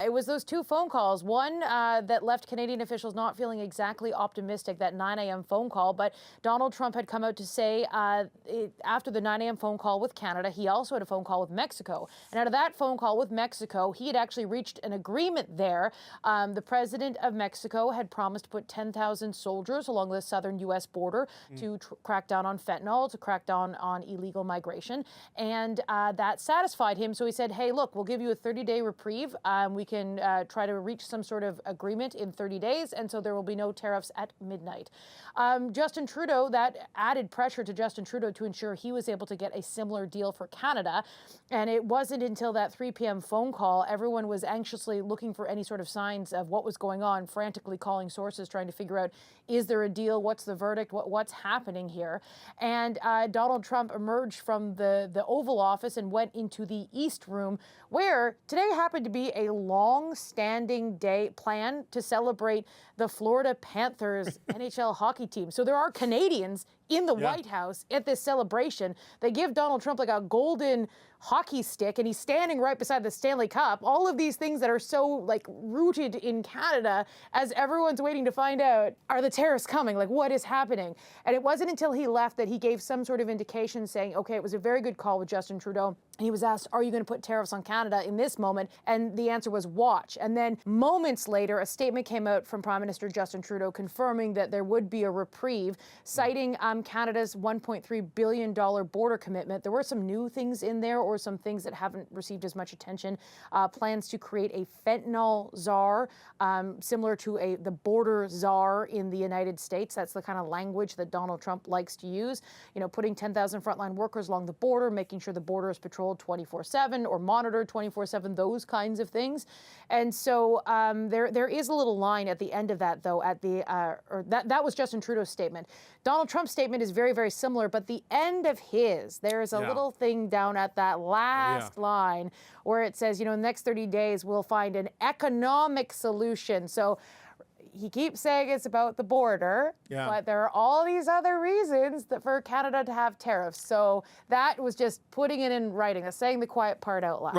it was those two phone calls. One that left Canadian officials not feeling exactly optimistic, that 9 a.m. phone call. But Donald Trump had come out to say after the 9 a.m. phone call with Canada, he also had a phone call with Mexico. And out of that phone call with Mexico, he had actually reached an agreement there. The president of Mexico had promised to put 10,000 soldiers along the southern U.S. border to crack down on fentanyl, to crack down on illegal migration. And that satisfied him. So he said, hey, look, we'll give you a 30-day reprieve. We can try to reach some sort of agreement in 30 days. And so there will be no tariffs at midnight. Justin Trudeau, that added pressure to Justin Trudeau to ensure he was able to get a similar deal for Canada. And it wasn't until that 3 p.m. phone call, everyone was anxiously looking for any sort of signs of what was going on, frantically calling sources, trying to figure out, is there a deal? What's the verdict? What's happening here? And Donald Trump emerged from the Oval Office and went into the East Room, where today happened to be a long-standing day plan to celebrate the Florida Panthers NHL hockey team. So there are Canadians in the White House at this celebration. They give Donald Trump like a golden hockey stick, and he's standing right beside the Stanley Cup. All of these things that are so like rooted in Canada, as everyone's waiting to find out, are the tariffs coming? Like, what is happening? And it wasn't until he left that he gave some sort of indication saying, okay, it was a very good call with Justin Trudeau. And he was asked, are you going to put tariffs on Canada in this moment? And the answer was watch. And then moments later, a statement came out from Prime Minister Justin Trudeau confirming that there would be a reprieve, citing Canada's $1.3 billion border commitment. There were some new things in there, or some things that haven't received as much attention. Plans to create a fentanyl czar, similar to the border czar in the United States. That's the kind of language that Donald Trump likes to use. You know, putting 10,000 frontline workers along the border, making sure the border is patrolled 24/7 or monitored 24/7, those kinds of things. And so there is a little line at the end of that, though, that was Justin Trudeau's statement. Donald Trump's statement is very, very similar, but the end of his, there is a little thing down at that last line where it says, you know, in the next 30 days, we'll find an economic solution. So he keeps saying it's about the border, but there are all these other reasons for Canada to have tariffs. So that was just putting it in writing, saying the quiet part out loud. Right.